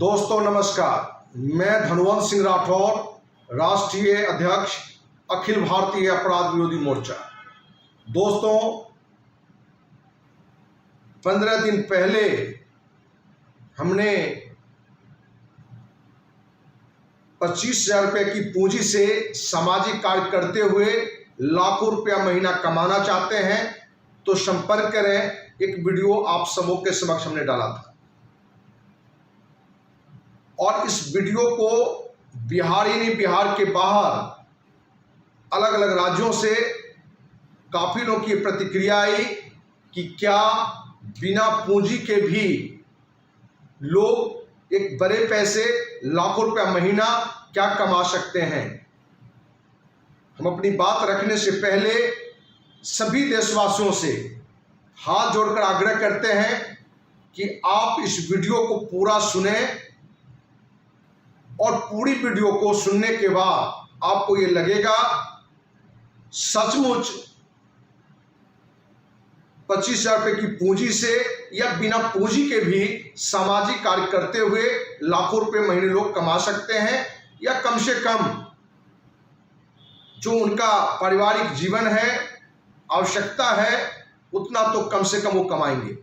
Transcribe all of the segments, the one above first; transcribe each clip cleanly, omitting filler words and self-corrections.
दोस्तों नमस्कार, मैं धनवंत सिंह राठौर, राष्ट्रीय अध्यक्ष अखिल भारतीय अपराध विरोधी मोर्चा। दोस्तों 15 दिन पहले हमने 25,000 रुपये की पूंजी से सामाजिक कार्य करते हुए लाखों रुपया महीना कमाना चाहते हैं तो संपर्क करें। एक वीडियो आप सबों के समक्ष हमने डाला था और इस वीडियो को बिहार ही नहीं, बिहार के बाहर अलग अलग राज्यों से काफी लोगों की प्रतिक्रिया आई कि क्या बिना पूंजी के भी लोग एक बड़े पैसे लाखों रुपया महीना क्या कमा सकते हैं। हम अपनी बात रखने से पहले सभी देशवासियों से हाथ जोड़कर आग्रह करते हैं कि आप इस वीडियो को पूरा सुने और पूरी वीडियो को सुनने के बाद आपको ये लगेगा सचमुच 25,000 रुपये की पूंजी से या बिना पूंजी के भी सामाजिक कार्य करते हुए लाखों रुपए महीने लोग कमा सकते हैं, या कम से कम जो उनका पारिवारिक जीवन है, आवश्यकता है, उतना तो कम से कम वो कमाएंगे।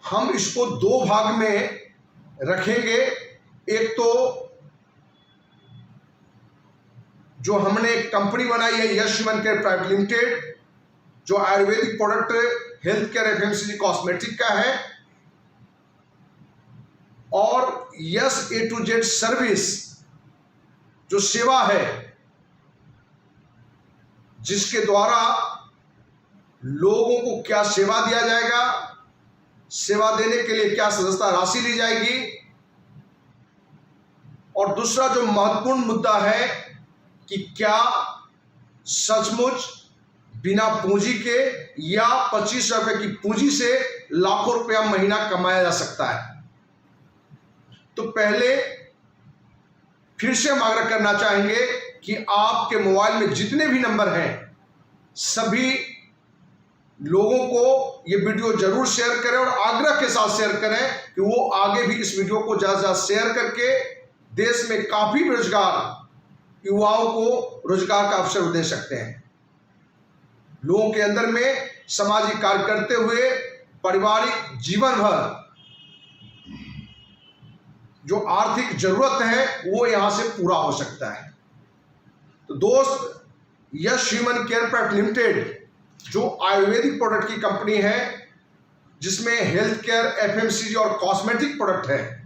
हम इसको दो भाग में रखेंगे। एक तो जो हमने एक कंपनी बनाई है Yash human care private limited, जो Ayurvedic product health care FMCG cosmetic का है, और Yash A to Z service जो सेवा है, जिसके द्वारा लोगों को क्या सेवा दिया जाएगा, सेवा देने के लिए क्या सदस्यता राशि ली जाएगी, और दूसरा जो महत्वपूर्ण मुद्दा है कि क्या सचमुच बिना पूंजी के या 25,000 रुपये की पूंजी से लाखों रुपया महीना कमाया जा सकता है। तो पहले फिर से हम आग्रह करना चाहेंगे कि आपके मोबाइल में जितने भी नंबर हैं सभी लोगों को ये वीडियो जरूर शेयर करें और आग्रह के साथ शेयर करें कि वो आगे भी इस वीडियो को ज़्यादा से ज़्यादा शेयर करके देश में काफी बेरोजगार युवाओं को रोजगार का अवसर दे सकते हैं। लोगों के अंदर में सामाजिक कार्य करते हुए पारिवारिक जीवन भर जो आर्थिक जरूरत है वो यहां से पूरा हो सकता है। तो दोस्त, यश ह्यूमन केयर प्राइवेट लिमिटेड जो आयुर्वेदिक प्रोडक्ट की कंपनी है, जिसमें हेल्थ केयर एफएमसीजी और कॉस्मेटिक प्रोडक्ट है,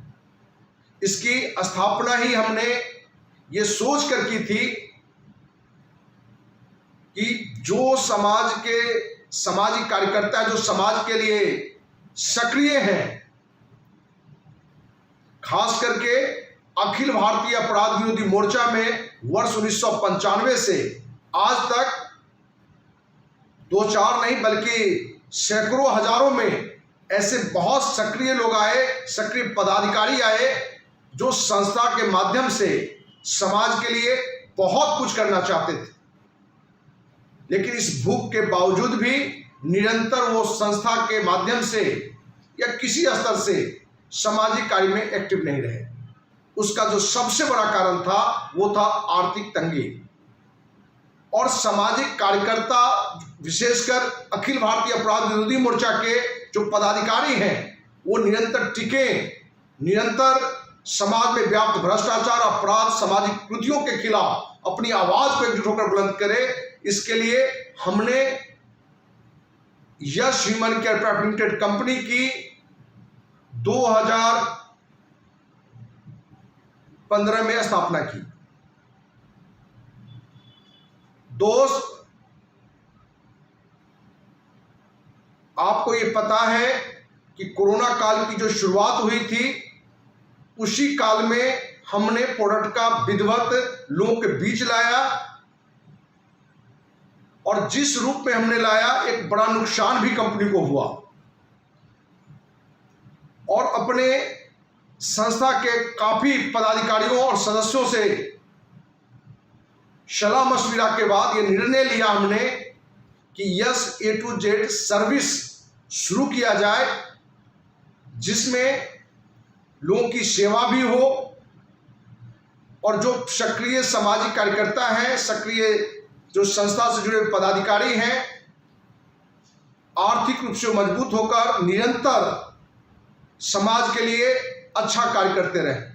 इसकी स्थापना ही हमने ये सोच कर की थी कि जो समाज के सामाजिक कार्यकर्ता है, जो समाज के लिए सक्रिय हैं, खास करके अखिल भारतीय अपराध विरोधी मोर्चा में वर्ष 1995 से आज तक 2-4 नहीं बल्कि सैकड़ों हजारों में ऐसे बहुत सक्रिय लोग आए, सक्रिय पदाधिकारी आए, जो संस्था के माध्यम से समाज के लिए बहुत कुछ करना चाहते थे, लेकिन इस भूख के बावजूद भी निरंतर वो संस्था के माध्यम से या किसी स्तर से सामाजिक कार्य में एक्टिव नहीं रहे। उसका जो सबसे बड़ा कारण था वो था आर्थिक तंगी, और सामाजिक कार्यकर्ता विशेषकर अखिल भारतीय अपराध विरोधी मोर्चा के जो पदाधिकारी हैं वो निरंतर टिके, निरंतर समाज में व्याप्त भ्रष्टाचार, अपराध, सामाजिक कृतियों के खिलाफ अपनी आवाज को एकजुट होकर बुलंद करे। इसके लिए हमने Yash human care private limited company की 2015 में स्थापना की। दोस्त, आपको ये पता है कि कोरोना काल की जो शुरुआत हुई थी, उसी काल में हमने प्रोडक्ट का विधिवत लोगों के बीच लाया, और जिस रूप में हमने लाया एक बड़ा नुकसान भी कंपनी को हुआ, और अपने संस्था के काफी पदाधिकारियों और सदस्यों से सलाह मशविरा के बाद ये निर्णय लिया हमने कि Yash A to Z service शुरू किया जाए, जिसमें लोगों की सेवा भी हो, और जो सक्रिय सामाजिक कार्यकर्ता हैं, सक्रिय जो संस्था से जुड़े पदाधिकारी हैं, आर्थिक रूप से मजबूत होकर निरंतर समाज के लिए अच्छा कार्य करते रहें।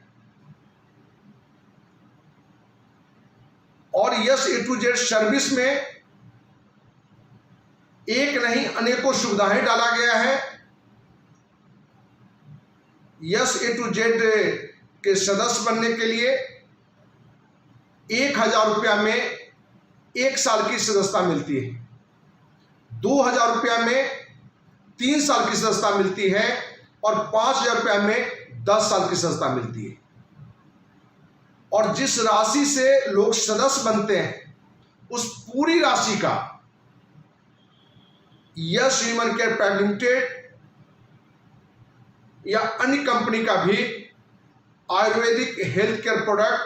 और Yash A to Z service में एक नहीं अनेकों सुविधाएं डाला गया है। यस ए टू जेड के सदस्य बनने के लिए 1000 रुपया में 1 साल की सदस्यता मिलती है, 2000 रुपया में 3 साल की सदस्यता मिलती है, और 5000 रुपया में 10 साल की सदस्यता मिलती है। और जिस राशि से लोग सदस्य बनते हैं उस पूरी राशि का yes human care private limited या अन्य कंपनी का भी Ayurvedic health care product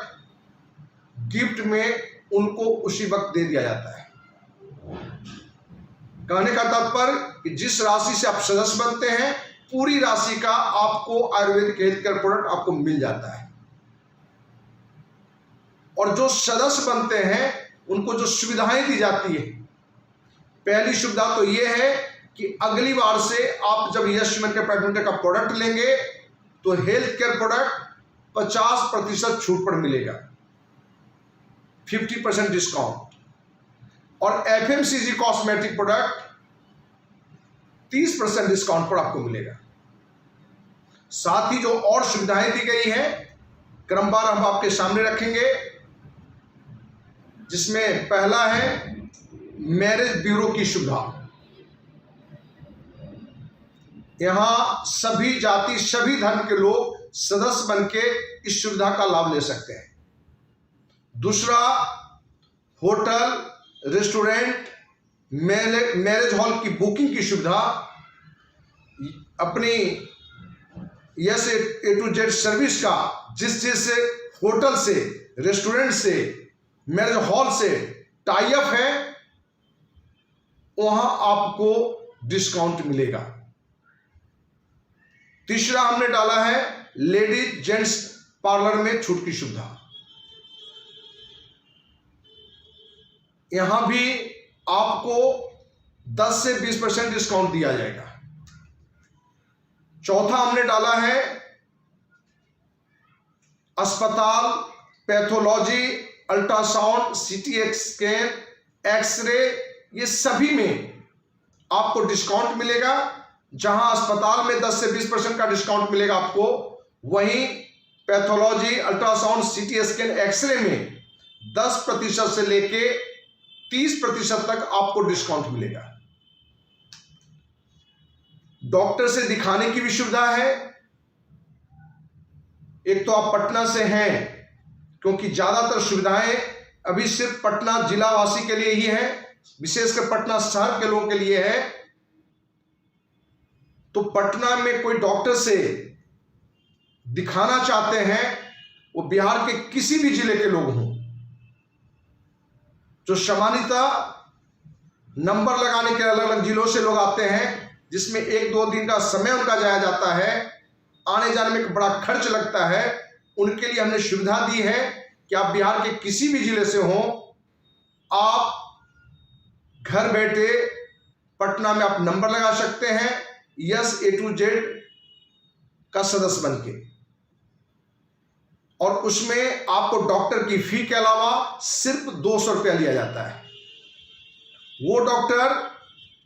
gift में उनको उसी वक्त दे दिया जाता है। कहने का तात्पर्य कि जिस राशि से आप सदस्य बनते हैं पूरी राशि का आपको आयुर्वेदिक हेल्थ केयर प्रोडक्ट आपको मिल जाता है। और जो सदस्य बनते हैं उनको जो सुविधाएं दी जाती है, पहली सुविधा तो यह है कि अगली बार से आप जब yes human care private limited का प्रोडक्ट लेंगे तो हेल्थ केयर प्रोडक्ट 50% छूट पर मिलेगा, 50% डिस्काउंट। और एफएमसीजी कॉस्मेटिक प्रोडक्ट 30% डिस्काउंट पर आपको मिलेगा। साथ ही जो और सुविधाएं दी गई हैं क्रमवार हम आपके सामने रखेंगे, जिसमें पहला है मैरिज ब्यूरो की सुविधा। यहां सभी जाति सभी धर्म के लोग सदस्य बनके इस सुविधा का लाभ ले सकते हैं। दूसरा, होटल, रेस्टोरेंट, मैरिज हॉल की बुकिंग की सुविधा अपनी Yash A to Z service का जिस होटल से, रेस्टोरेंट से, मैरिज हॉल से टाई अप है वहां आपको डिस्काउंट मिलेगा। तीसरा हमने डाला है लेडीज जेंट्स पार्लर में छूट की सुविधा। यहां भी आपको 10 से 20% डिस्काउंट दिया जाएगा। चौथा हमने डाला है अस्पताल, pathology, ultrasound, CT scan, x-ray, ये सभी में आपको डिस्काउंट मिलेगा। जहां अस्पताल में 10 से 20% का डिस्काउंट मिलेगा आपको, वहीं pathology, ultrasound, CT scan, x-ray में 10% से लेके 30% तक आपको डिस्काउंट मिलेगा। डॉक्टर से दिखाने की भी सुविधा है। एक तो आप पटना से हैं, क्योंकि ज्यादातर सुविधाएं अभी सिर्फ पटना जिलावासी के लिए ही है, विशेषकर पटना शहर के लोगों के लिए है। तो पटना में कोई डॉक्टर से दिखाना चाहते हैं, वो बिहार के किसी भी जिले के लोग हों, जो सामान्यतः नंबर लगाने के अलग अलग जिलों से लोग आते हैं, जिसमें 1-2 दिन का समय उनका जाया जाता है, आने जाने में एक बड़ा खर्च लगता है। उनके लिए हमने सुविधा दी है कि आप बिहार के किसी भी जिले से हों, आप घर बैठे पटना में आप नंबर लगा सकते हैं यस ए टू जेड का सदस्य बनके, और उसमें आपको डॉक्टर की फी के अलावा सिर्फ 200 रुपया लिया जाता है। वो डॉक्टर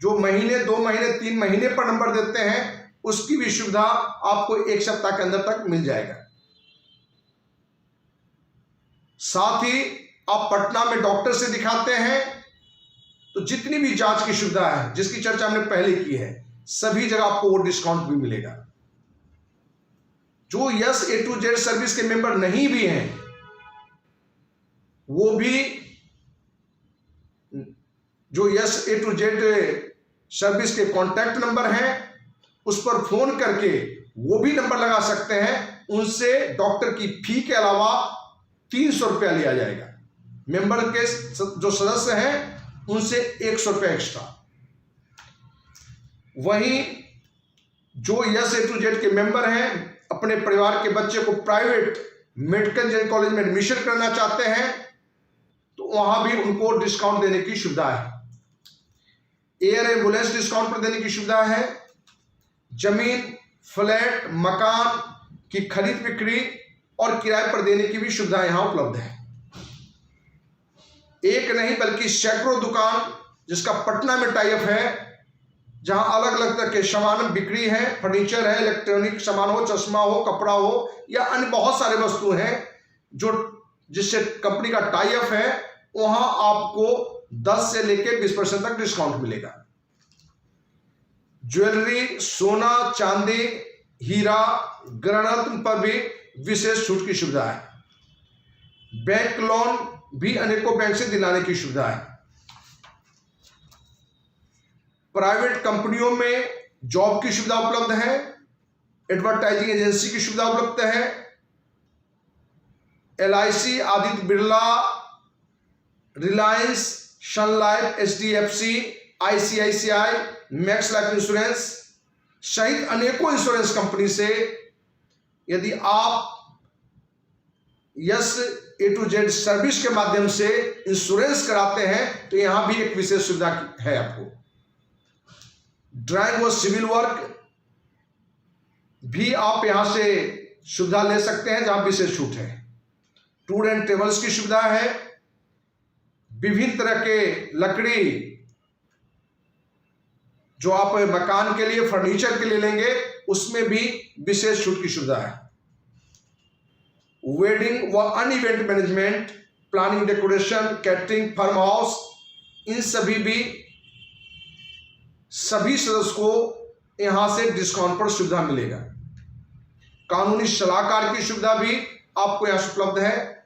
जो महीने, 2 महीने, 3 महीने पर नंबर देते हैं, उसकी भी सुविधा आपको 1 सप्ताह के अंदर तक मिल जाएगा। साथ ही आप पटना में डॉक्टर से दिखाते हैं तो जितनी भी जांच की सुविधा है, जिसकी चर्चा हमने पहले की है, सभी जगह आपको वो डिस्काउंट भी मिलेगा। जो Yash A to Z service के मेंबर नहीं भी हैं, वो भी जो Yash A to Z service के कॉन्टैक्ट नंबर हैं, उस पर फोन करके वो भी नंबर लगा सकते हैं। उनसे डॉक्टर की फी के अलावा 300 रुपया लिया जाएगा। मेंबर के जो सदस्य हैं उनसे 100 रुपया एक्स्ट्रा। वहीं जो यस ए टू जेड के मेंबर हैं, अपने परिवार के बच्चे को प्राइवेट मेडिकल इंजीनियरिंग कॉलेज में एडमिशन करना चाहते हैं तो वहां भी उनको डिस्काउंट देने की सुविधा है। एयर एम्बुलेंस डिस्काउंट पर देने की सुविधा है। जमीन, फ्लैट, मकान की खरीद बिक्री और किराए पर देने की भी सुविधा यहां उपलब्ध है। एक नहीं बल्कि सैकड़ों दुकान जिसका पटना में टाई अप है, जहां अलग अलग तरह के सामान बिक्री है, फर्नीचर है, इलेक्ट्रॉनिक सामान हो, चश्मा हो, कपड़ा हो या अन्य बहुत सारे वस्तु हैं जो जिससे कंपनी का टाई अप है, वहां आपको 10 से लेकर 20% तक डिस्काउंट मिलेगा। ज्वेलरी, सोना, चांदी, हीरा, गृहरत्न पर भी विशेष छूट की सुविधा है। बैंक लोन भी अनेकों बैंक से दिलाने की सुविधा है। प्राइवेट कंपनियों में जॉब की सुविधा उपलब्ध है। एडवर्टाइजिंग एजेंसी की सुविधा उपलब्ध है। LIC, Aditya Birla, Reliance, Sun Life, HDFC, ICICI, Max Life insurance सहित अनेकों इंश्योरेंस कंपनी से यदि आप Yash A to Z service के माध्यम से इंश्योरेंस कराते हैं तो यहां भी एक विशेष सुविधा है आपको। ड्राइंग और सिविल वर्क भी आप यहां से सुविधा ले सकते हैं जहां विशेष छूट है। टूर एंड ट्रेवल्स की सुविधा है। विभिन्न तरह के लकड़ी जो आप मकान के लिए, फर्नीचर के लिए लेंगे उसमें भी विशेष छूट की सुविधा है। वेडिंग व अन्य event management, planning, decoration, catering, farm house, इन सभी सदस्य को यहां से डिस्काउंट पर सुविधा मिलेगा। कानूनी सलाहकार की सुविधा भी आपको यहां से उपलब्ध है।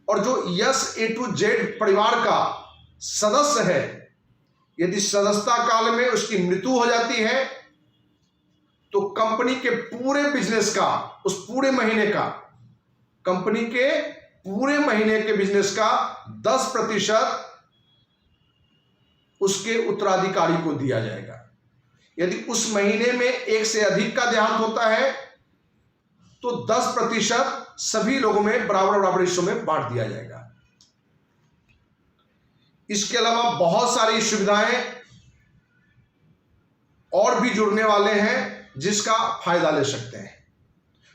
और जो यस ए टू जेड परिवार का सदस्य है, यदि सदस्यता काल में उसकी मृत्यु हो जाती है तो कंपनी के पूरे बिजनेस का, उस पूरे महीने का, कंपनी के पूरे महीने के बिजनेस का 10% उसके उत्तराधिकारी को दिया जाएगा। यदि उस महीने में एक से अधिक का देहांत होता है तो 10% सभी लोगों में बराबर बराबर हिस्सों में बांट दिया जाएगा। इसके अलावा बहुत सारी सुविधाएं और भी जुड़ने वाले हैं जिसका फायदा ले सकते हैं।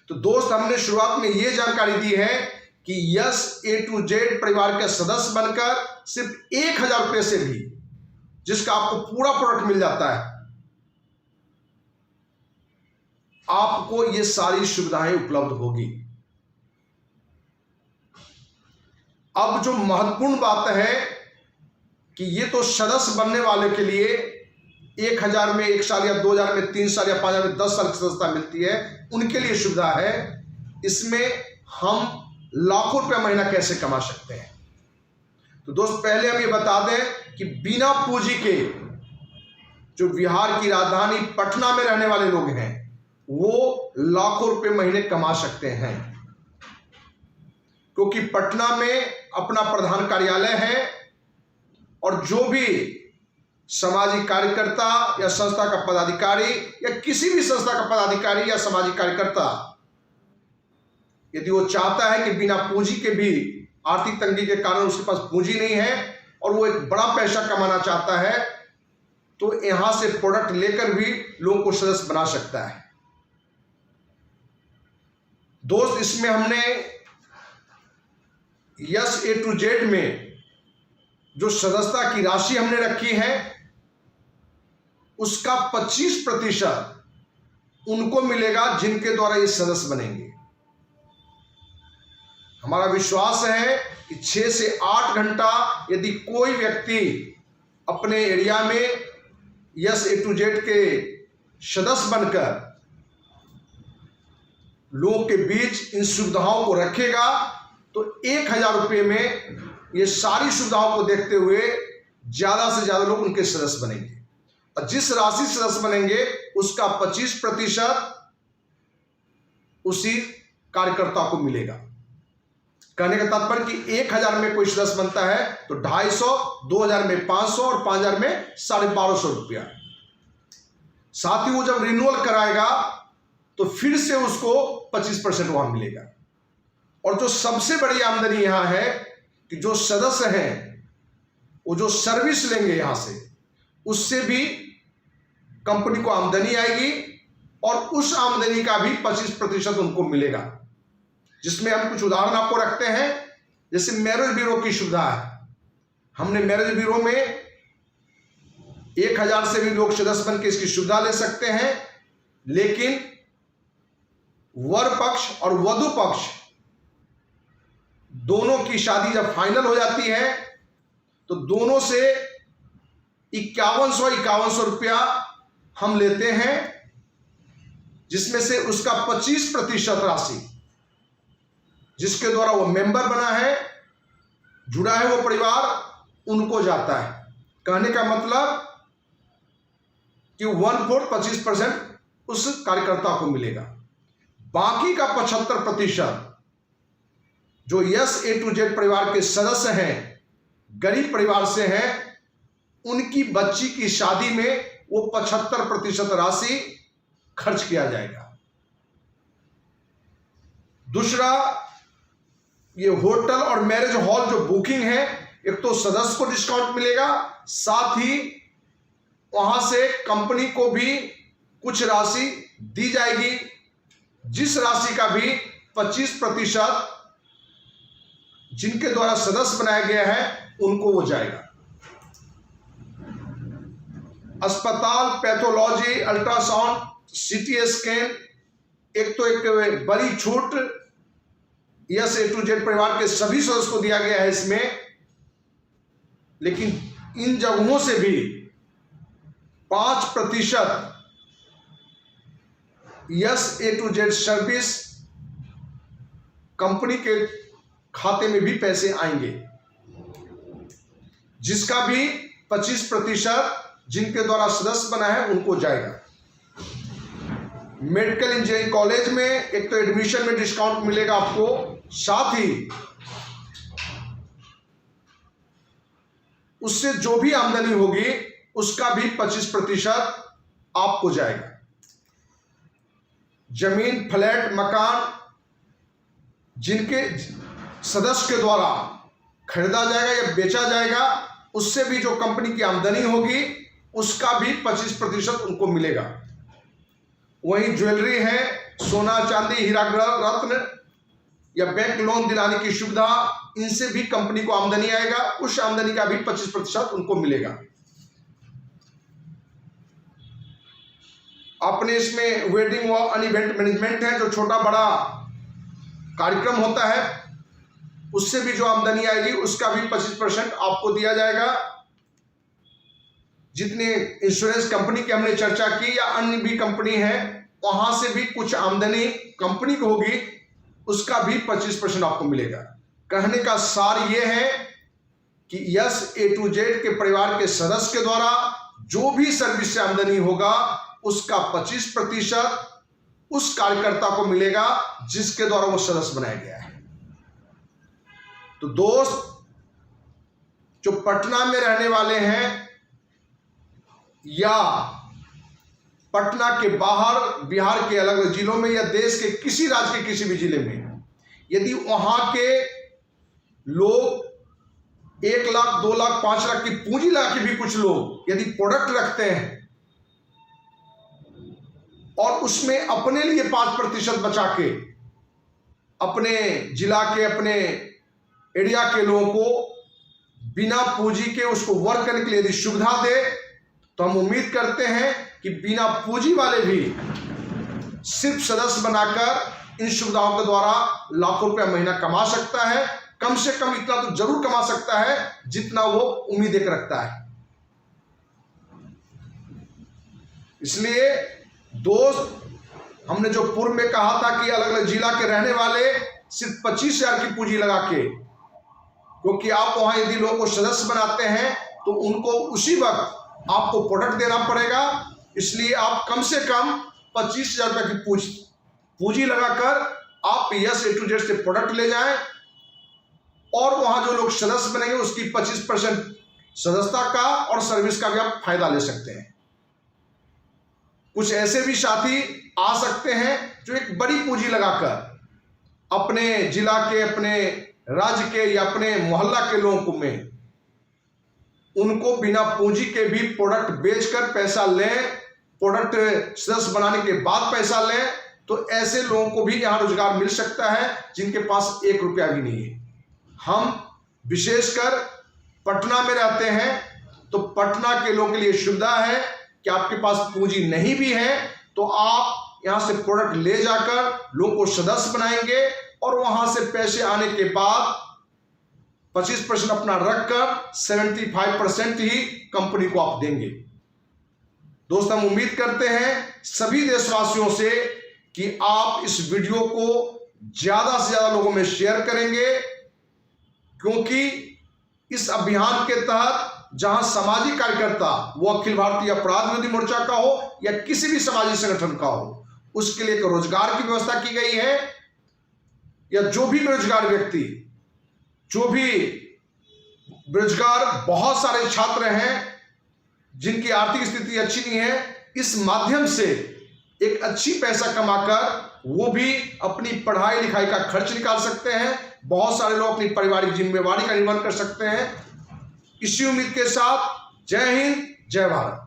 तो दोस्त, हमने शुरुआत में यह जानकारी दी है कि यस ए टू जेड परिवार के सदस्य बनकर सिर्फ 1000 रुपये से भी, जिसका आपको पूरा प्रोडक्ट मिल जाता है, आपको ये सारी सुविधाएं उपलब्ध होगी। अब जो महत्वपूर्ण बात है कि ये तो सदस्य बनने वाले के लिए 1000 में 1 साल या 2000 में 3 साल या 5000 में 10 साल की सदस्यता मिलती है, उनके लिए सुविधा है। इसमें हम लाखों रुपया महीना कैसे कमा सकते हैं। तो दोस्त, पहले हम ये बता दें कि बिना पूंजी के जो बिहार की राजधानी पटना में रहने वाले लोग हैं वो लाखों रुपए महीने कमा सकते हैं, क्योंकि पटना में अपना प्रधान कार्यालय है और जो भी सामाजिक कार्यकर्ता या संस्था का पदाधिकारी या किसी भी संस्था का पदाधिकारी या सामाजिक कार्यकर्ता यदि वो चाहता है कि बिना पूंजी के भी, आर्थिक तंगी के कारण उसके पास पूंजी नहीं है और वो एक बड़ा पैसा कमाना चाहता है, तो यहां से प्रोडक्ट लेकर भी लोगों को सदस्य बना सकता है। दोस्त, इसमें हमने यस ए टू जेड में जो सदस्यता की राशि हमने रखी है उसका 25% उनको मिलेगा जिनके द्वारा ये सदस्य बनेंगे। हमारा विश्वास है कि 6 से 8 घंटा यदि कोई व्यक्ति अपने एरिया में यस ए टू जेड के सदस्य बनकर लोगों के बीच इन सुविधाओं को रखेगा तो 1000 रुपये में ये सारी सुविधाओं को देखते हुए ज्यादा से ज्यादा लोग उनके सदस्य बनेंगे। और जिस राशि सदस्य बनेंगे उसका 25% उसी कार्यकर्ता को मिलेगा। कहने का तात्पर्य कि 1000 में कोई सदस्य बनता है तो 250, 2000 में 500 और 5000 में 1250 रुपया। साथ ही वो जब रिन्यूअल कराएगा तो फिर से उसको 25% वहां मिलेगा। और जो सबसे बड़ी आमदनी यहां है कि जो सदस्य हैं वो जो सर्विस लेंगे यहां से, उससे भी कंपनी को आमदनी आएगी और उस आमदनी का भी 25% उनको मिलेगा। जिसमें हम कुछ उदाहरण आपको रखते हैं, जैसे मैरिज ब्यूरो की सुविधा है। हमने मैरिज ब्यूरो में 1000 से भी लोग सदस्य बन के इसकी सुविधा ले सकते हैं, लेकिन वर पक्ष और वधु पक्ष दोनों की शादी जब फाइनल हो जाती है तो दोनों से 5100 रुपया हम लेते हैं, जिसमें से उसका 25% राशि जिसके द्वारा वो मेंबर बना है, जुड़ा है वो परिवार, उनको जाता है। कहने का मतलब कि 1/4 25% उस कार्यकर्ता को मिलेगा। बाकी का 75% जो यस ए टू जेड परिवार के सदस्य हैं, गरीब परिवार से हैं, उनकी बच्ची की शादी में वो 75% राशि खर्च किया जाएगा। दूसरा, ये होटल और मैरिज हॉल जो बुकिंग है, एक तो सदस्य को डिस्काउंट मिलेगा, साथ ही वहां से कंपनी को भी कुछ राशि दी जाएगी, जिस राशि का भी 25% जिनके द्वारा सदस्य बनाया गया है उनको वो जाएगा। अस्पताल, पैथोलॉजी, अल्ट्रासाउंड, सीटी स्कैन, एक बड़ी छूट यस ए टू जेड परिवार के सभी सदस्य को दिया गया है इसमें, लेकिन इन जगहों से भी 5% Yash A to Z service company के खाते में भी पैसे आएंगे, जिसका भी 25% जिनके द्वारा सदस्य बना है उनको जाएगा। मेडिकल इंजीनियरिंग कॉलेज में एक तो एडमिशन में डिस्काउंट मिलेगा आपको, साथ ही उससे जो भी आमदनी होगी उसका भी 25% आपको जाएगा। जमीन, फ्लैट, मकान जिनके सदस्य के द्वारा खरीदा जाएगा या बेचा जाएगा, उससे भी जो कंपनी की आमदनी होगी उसका भी 25% उनको मिलेगा। वहीं ज्वेलरी है, सोना चांदी, हीरा रत्न या बैंक लोन दिलाने की सुविधा, इनसे भी कंपनी को आमदनी आएगा, उस आमदनी का भी 25% उनको मिलेगा। अपने इसमें वेडिंग व अन इवेंट मैनेजमेंट है, जो छोटा बड़ा कार्यक्रम होता है, उससे भी जो आमदनी आएगी उसका भी 25% आपको दिया जाएगा। जितने इंश्योरेंस कंपनी की हमने चर्चा की या अन्य भी कंपनी है, वहां से भी कुछ आमदनी कंपनी को होगी, उसका भी 25% आपको मिलेगा। कहने का सार यह है कि यस ए टू जेड के परिवार के सदस्य के द्वारा जो भी सर्विस से आमदनी होगा उसका 25% उस कार्यकर्ता को मिलेगा जिसके द्वारा वो सदस्य बनाया गया है। तो दोस्त, जो पटना में रहने वाले हैं या पटना के बाहर बिहार के अलग अलग जिलों में या देश के किसी राज्य के किसी भी जिले में, यदि वहां के लोग 1 लाख, 2 लाख, 5 लाख की पूंजी लगा के भी कुछ लोग यदि प्रोडक्ट रखते हैं और उसमें अपने लिए 5% बचा के अपने जिला के, अपने एरिया के लोगों को बिना पूंजी के उसको वर्क करने के लिए यदि सुविधा दे, तो हम उम्मीद करते हैं कि बिना पूंजी वाले भी सिर्फ सदस्य बनाकर इन सुविधाओं के द्वारा लाखों रुपया महीना कमा सकता है। कम से कम इतना तो जरूर कमा सकता है जितना वो उम्मीद एक रखता है। इसलिए दोस्त, हमने जो पूर्व में कहा था कि अलग अलग जिला के रहने वाले सिर्फ 25,000 की पूंजी लगा के, क्योंकि आप वहां यदि लोगों को सदस्य बनाते हैं तो उनको उसी वक्त आपको प्रोडक्ट देना पड़ेगा, इसलिए आप कम से कम 25,000 रुपये की पूंजी लगाकर आप यस ए टू जेड से प्रोडक्ट ले जाएं और वहां जो लोग सदस्य बनेंगे उसकी 25% सदस्यता का और सर्विस का भी आप फायदा ले सकते हैं। कुछ ऐसे भी साथी आ सकते हैं जो एक बड़ी पूंजी लगाकर अपने जिला के, अपने राज्य के या अपने मोहल्ला के लोगों में उनको बिना पूंजी के भी प्रोडक्ट बेचकर पैसा लें, प्रोडक्ट सदस्य बनाने के बाद पैसा लें, तो ऐसे लोगों को भी यहां रोजगार मिल सकता है जिनके पास 1 रुपया भी नहीं है। हम विशेषकर पटना में रहते हैं, तो पटना के लोगों के लिए सुविधा है कि आपके पास पूंजी नहीं भी है तो आप यहां से प्रोडक्ट ले जाकर लोगों को सदस्य बनाएंगे और वहां से पैसे आने के बाद 25% अपना रखकर 75% ही कंपनी को आप देंगे। दोस्त, हम उम्मीद करते हैं सभी देशवासियों से कि आप इस वीडियो को ज्यादा से ज्यादा लोगों में शेयर करेंगे, क्योंकि इस अभियान के तहत जहां सामाजिक कार्यकर्ता, वो अखिल भारतीय अपराध विरोधी मोर्चा का हो या किसी भी सामाजिक संगठन का हो, उसके लिए एक रोजगार की व्यवस्था की गई है, या जो भी बेरोजगार व्यक्ति, जो भी बेरोजगार बहुत सारे छात्र हैं जिनकी आर्थिक स्थिति अच्छी नहीं है, इस माध्यम से एक अच्छी पैसा कमाकर वो भी अपनी पढ़ाई लिखाई का खर्च निकाल सकते हैं। बहुत सारे लोग अपनी पारिवारिक जिम्मेवारी का निर्वहन कर सकते हैं। इसी उम्मीद के साथ जय हिंद, जय भारत।